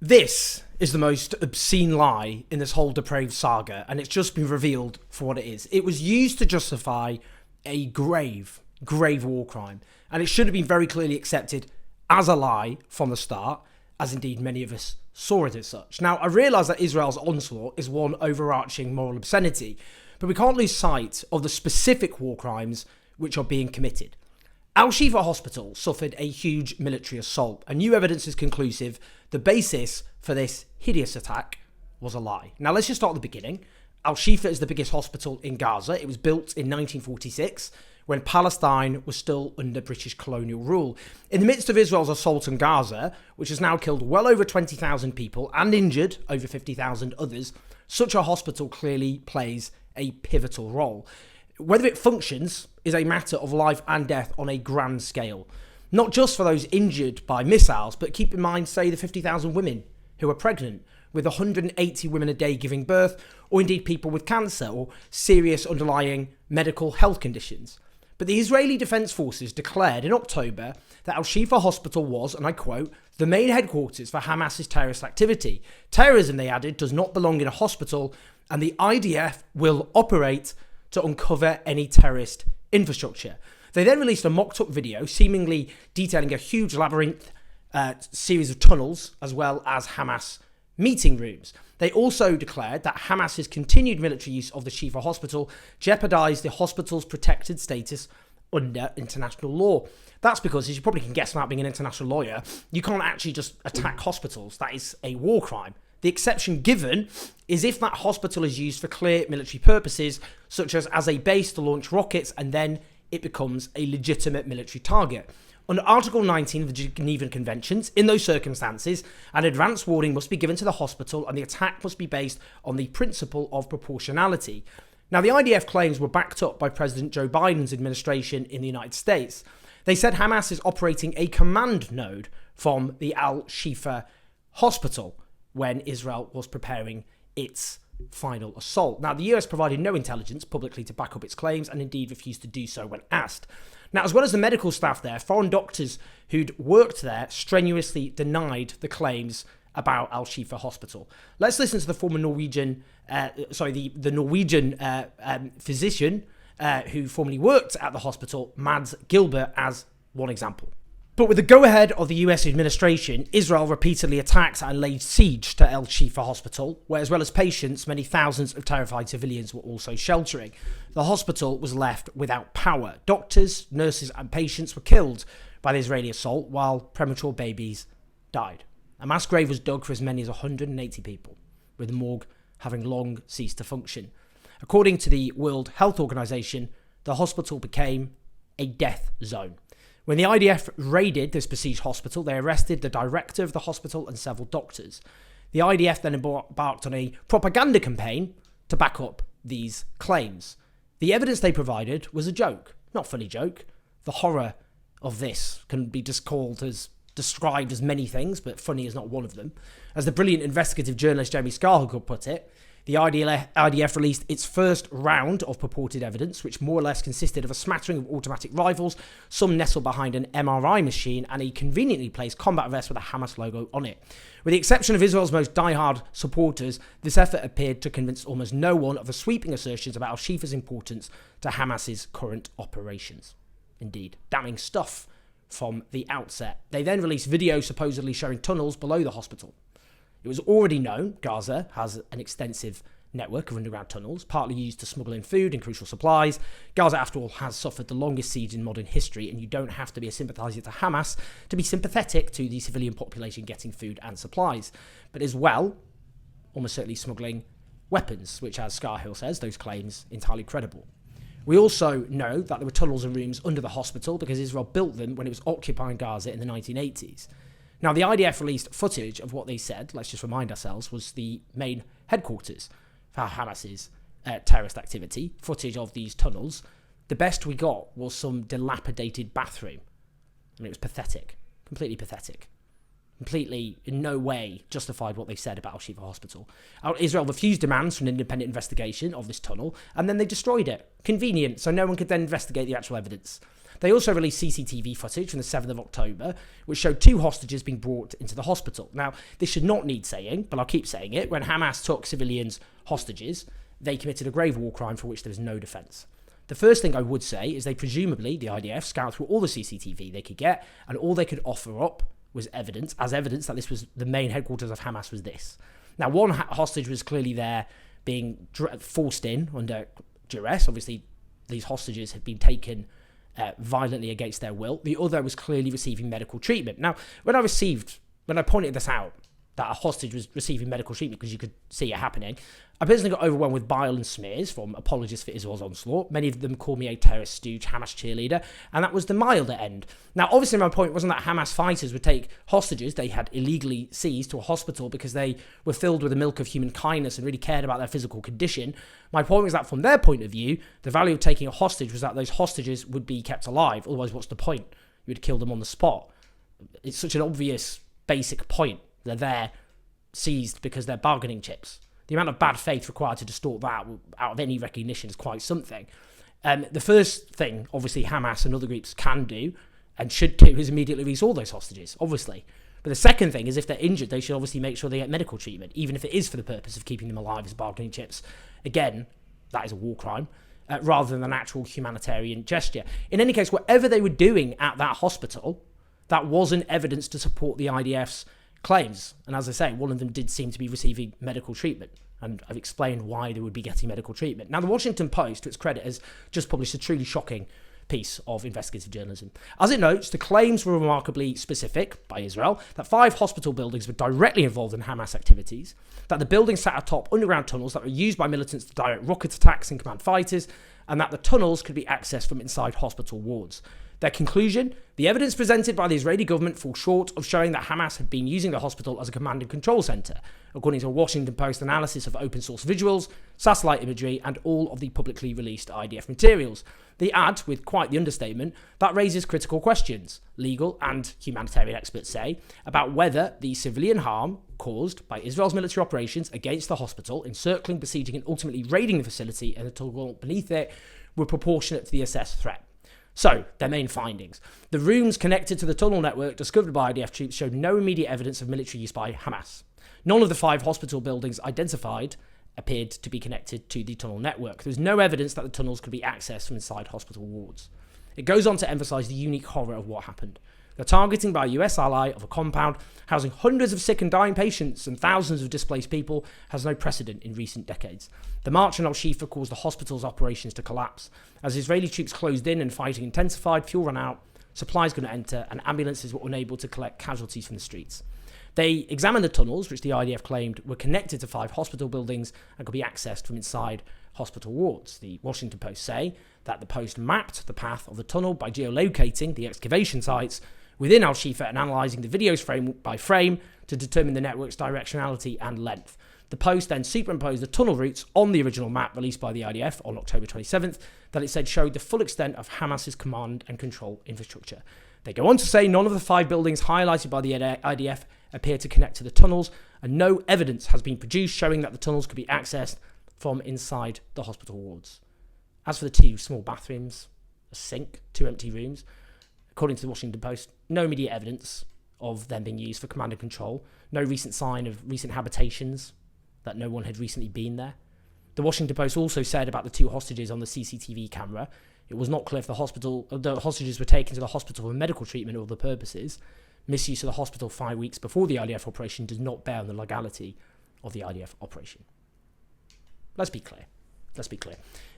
This is the most obscene lie in this whole depraved saga, and it's just been revealed for what it is. It was used to justify a grave war crime, and it should have been very clearly accepted as a lie from the start, as indeed many of us saw it as such. Now, I realise that Israel's onslaught is one overarching moral obscenity, but we can't lose sight of the specific war crimes which are being committed. Al-Shifa Hospital suffered a huge military assault, and new evidence is conclusive. The basis for this hideous attack was a lie. Now, let's just start at the beginning. Al-Shifa is the biggest hospital in Gaza. It was built in 1946 when Palestine was still under British colonial rule. In the midst of Israel's assault on Gaza, which has now killed well over 20,000 people and injured over 50,000 others, such a hospital clearly plays a pivotal role. Whether it functions is a matter of life and death on a grand scale. Not just for those injured by missiles, but keep in mind, say, the 50,000 women who are pregnant, with 180 women a day giving birth, or indeed people with cancer or serious underlying medical health conditions. But the Israeli Defense Forces declared in October that Al-Shifa Hospital was, and I quote, the main headquarters for Hamas's terrorist activity. Terrorism, they added, does not belong in a hospital, and the IDF will operate to uncover any terrorist infrastructure. They then released a mocked-up video seemingly detailing a huge labyrinth series of tunnels, as well as Hamas meeting rooms. They also declared that Hamas's continued military use of the Shifa hospital jeopardized the hospital's protected status under international law. That's because, as you probably can guess without being an international lawyer, you can't actually just attack hospitals. That is a war crime. The exception given is if that hospital is used for clear military purposes, such as a base to launch rockets, and then it becomes a legitimate military target. Under Article 19 of the Geneva Conventions, in those circumstances, an advance warning must be given to the hospital and the attack must be based on the principle of proportionality. Now, the IDF claims were backed up by President Joe Biden's administration in the United States. They said Hamas is operating a command node from the Al-Shifa hospital when Israel was preparing its final assault. Now, the US provided no intelligence publicly to back up its claims and indeed refused to do so when asked. Now, as well as the medical staff there, foreign doctors who'd worked there strenuously denied the claims about Al-Shifa Hospital. Let's listen to the former Norwegian, the Norwegian physician who formerly worked at the hospital, Mads Gilbert, as one example. But with the go-ahead of the US administration, Israel repeatedly attacked and laid siege to al-Shifa hospital, where as well as patients, many thousands of terrified civilians were also sheltering. The hospital was left without power. Doctors, nurses and patients were killed by the Israeli assault, while premature babies died. A mass grave was dug for as many as 180 people, with the morgue having long ceased to function. According to the World Health Organization, the hospital became a death zone. When the IDF raided this besieged hospital, they arrested the director of the hospital and several doctors. The IDF then embarked on a propaganda campaign to back up these claims. The evidence they provided was a joke, not a funny joke. The horror of this can be described as many things, but funny is not one of them. As the brilliant investigative journalist Jeremy Scarhill put it, the IDF released its first round of purported evidence, which more or less consisted of a smattering of automatic rifles, some nestled behind an MRI machine, and a conveniently placed combat vest with a Hamas logo on it. With the exception of Israel's most diehard supporters, this effort appeared to convince almost no one of the sweeping assertions about al-Shifa's importance to Hamas's current operations. Indeed, damning stuff from the outset. They then released videos supposedly showing tunnels below the hospital. It was already known Gaza has an extensive network of underground tunnels, partly used to smuggle in food and crucial supplies. Gaza, after all, has suffered the longest siege in modern history, and you don't have to be a sympathiser to Hamas to be sympathetic to the civilian population getting food and supplies. But as well, almost certainly smuggling weapons, which, as Scarhill says, those claims entirely credible. We also know that there were tunnels and rooms under the hospital because Israel built them when it was occupying Gaza in the 1980s. Now, the IDF released footage of what they said, let's just remind ourselves, was the main headquarters for Hamas's terrorist activity, footage of these tunnels. The best we got was some dilapidated bathroom. I mean, it was pathetic, completely pathetic. completely, in no way, justified what they said about al-Shifa Hospital. Israel refused demands for an independent investigation of this tunnel, and then they destroyed it. Convenient, so no one could then investigate the actual evidence. They also released CCTV footage from the 7th of October, which showed 2 hostages being brought into the hospital. Now, this should not need saying, but I'll keep saying it. When Hamas took civilians hostages, they committed a grave war crime for which there is no defence. The first thing I would say is they presumably, the IDF, scoured through all the CCTV they could get, and all they could offer up was evidence that this was the main headquarters of Hamas was this. Now, one hostage was clearly there being forced in under duress. Obviously, these hostages had been taken violently against their will. The other was clearly receiving medical treatment. Now, when I pointed this out, that a hostage was receiving medical treatment because you could see it happening, I personally got overwhelmed with bile and smears from apologists for Israel's onslaught. Many of them called me a terrorist stooge, Hamas cheerleader, and that was the milder end. Now, obviously, my point wasn't that Hamas fighters would take hostages they had illegally seized to a hospital because they were filled with the milk of human kindness and really cared about their physical condition. My point was that from their point of view, the value of taking a hostage was that those hostages would be kept alive. Otherwise, what's the point? You would kill them on the spot. It's such an obvious, basic point. They're there, seized because they're bargaining chips. The amount of bad faith required to distort that out of any recognition is quite something. The first thing, obviously, Hamas and other groups can do and should do is immediately release all those hostages, obviously. But the second thing is if they're injured, they should obviously make sure they get medical treatment, even if it is for the purpose of keeping them alive as bargaining chips. Again, that is a war crime, rather than an actual humanitarian gesture. In any case, whatever they were doing at that hospital, that wasn't evidence to support the IDF's claims. And as I say, one of them did seem to be receiving medical treatment. And I've explained why they would be getting medical treatment. Now, the Washington Post, to its credit, has just published a truly shocking piece of investigative journalism. As it notes, the claims were remarkably specific by Israel, that 5 hospital buildings were directly involved in Hamas activities, that the buildings sat atop underground tunnels that were used by militants to direct rocket attacks and command fighters, and that the tunnels could be accessed from inside hospital wards. Their conclusion, the evidence presented by the Israeli government falls short of showing that Hamas had been using the hospital as a command and control centre, according to a Washington Post analysis of open source visuals, satellite imagery, and all of the publicly released IDF materials. They add, with quite the understatement, that raises critical questions, legal and humanitarian experts say, about whether the civilian harm caused by Israel's military operations against the hospital, encircling, besieging, and ultimately raiding the facility and the tunnel beneath it, were proportionate to the assessed threat. So, their main findings. The rooms connected to the tunnel network discovered by IDF troops showed no immediate evidence of military use by Hamas. None of the 5 hospital buildings identified appeared to be connected to the tunnel network. There was no evidence that the tunnels could be accessed from inside hospital wards. It goes on to emphasise the unique horror of what happened. The targeting by a US ally of a compound housing hundreds of sick and dying patients and thousands of displaced people has no precedent in recent decades. The march on al-Shifa caused the hospital's operations to collapse. As Israeli troops closed in and fighting intensified, fuel ran out, supplies couldn't enter, and ambulances were unable to collect casualties from the streets. They examined the tunnels, which the IDF claimed were connected to 5 hospital buildings and could be accessed from inside hospital wards. The Washington Post say that the Post mapped the path of the tunnel by geolocating the excavation sites within al-Shifa and analysing the videos frame by frame to determine the network's directionality and length. The Post then superimposed the tunnel routes on the original map released by the IDF on October 27th that it said showed the full extent of Hamas's command and control infrastructure. They go on to say none of the 5 buildings highlighted by the IDF appear to connect to the tunnels, and no evidence has been produced showing that the tunnels could be accessed from inside the hospital wards. As for the 2 small bathrooms, a sink, 2 empty rooms, according to the Washington Post, no immediate evidence of them being used for command and control, no recent sign of recent habitations, that no one had recently been there. The Washington Post also said about the 2 hostages on the CCTV camera, it was not clear if the hostages were taken to the hospital for medical treatment or other purposes. Misuse of the hospital 5 weeks before the IDF operation does not bear on the legality of the IDF operation. Let's be clear.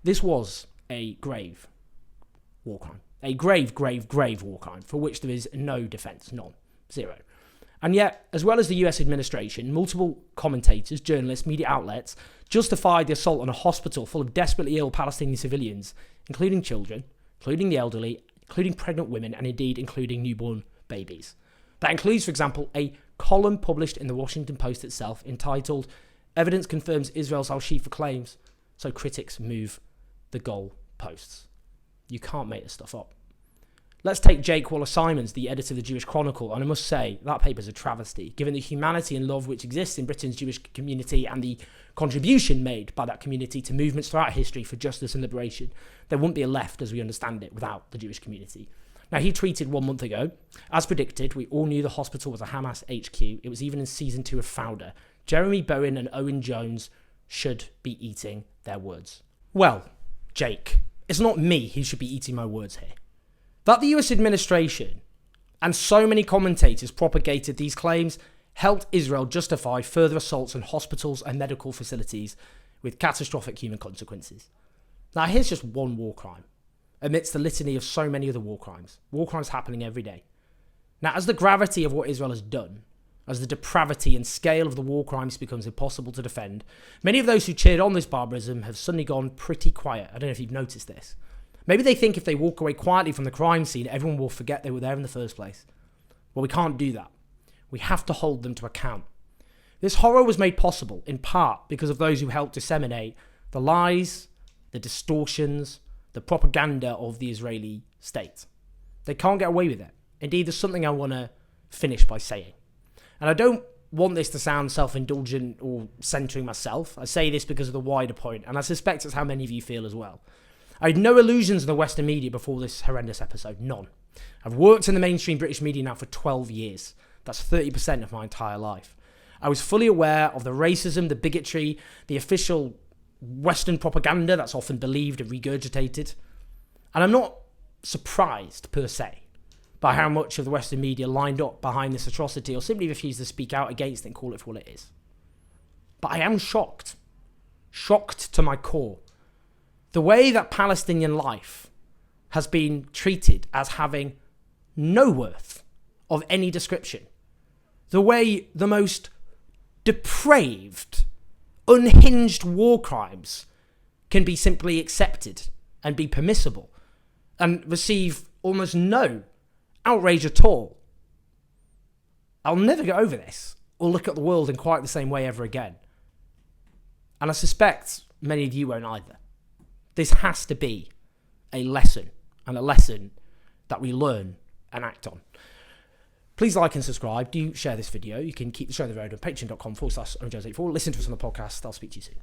This was a grave war crime. A grave war crime for which there is no defence, none, zero. And yet, as well as the US administration, multiple commentators, journalists, media outlets justified the assault on a hospital full of desperately ill Palestinian civilians, including children, including the elderly, including pregnant women, and indeed including newborn babies. That includes, for example, a column published in the Washington Post itself entitled "Evidence Confirms Israel's al-Shifa Claims, so critics move the goal posts." You can't make this stuff up. Let's take Jake Waller-Simons, the editor of the Jewish Chronicle, and I must say, that paper's a travesty, given the humanity and love which exists in Britain's Jewish community and the contribution made by that community to movements throughout history for justice and liberation. There wouldn't be a left as we understand it without the Jewish community. Now, he tweeted 1 month ago, as predicted, we all knew the hospital was a Hamas HQ. It was even in season 2 of Founder. Jeremy Bowen and Owen Jones should be eating their words. Well, Jake, it's not me who should be eating my words here. That the US administration and so many commentators propagated these claims helped Israel justify further assaults on hospitals and medical facilities with catastrophic human consequences. Now, here's just one war crime amidst the litany of so many other war crimes happening every day. Now, as the gravity of what Israel has done, as the depravity and scale of the war crimes becomes impossible to defend, many of those who cheered on this barbarism have suddenly gone pretty quiet. I don't know if you've noticed this. Maybe they think if they walk away quietly from the crime scene, everyone will forget they were there in the first place. Well, we can't do that. We have to hold them to account. This horror was made possible, in part, because of those who helped disseminate the lies, the distortions, the propaganda of the Israeli state. They can't get away with it. Indeed, there's something I want to finish by saying. And I don't want this to sound self-indulgent or centering myself. I say this because of the wider point, and I suspect it's how many of you feel as well. I had no illusions in the Western media before this horrendous episode, none. I've worked in the mainstream British media now for 12 years. That's 30% of my entire life. I was fully aware of the racism, the bigotry, the official Western propaganda that's often believed and regurgitated. And I'm not surprised, per se, by how much of the Western media lined up behind this atrocity or simply refused to speak out against it and call it for what it is. But I am shocked to my core. The way that Palestinian life has been treated as having no worth of any description. The way the most depraved, unhinged war crimes can be simply accepted and be permissible and receive almost no outrage at all. I'll never get over this or look at the world in quite the same way ever again. And I suspect many of you won't either. This has to be a lesson, and a lesson that we learn and act on. Please like and subscribe. Do share this video. You can keep the show on the road on patreon.com/OwenJones84. Listen to us on the podcast. I'll speak to you soon.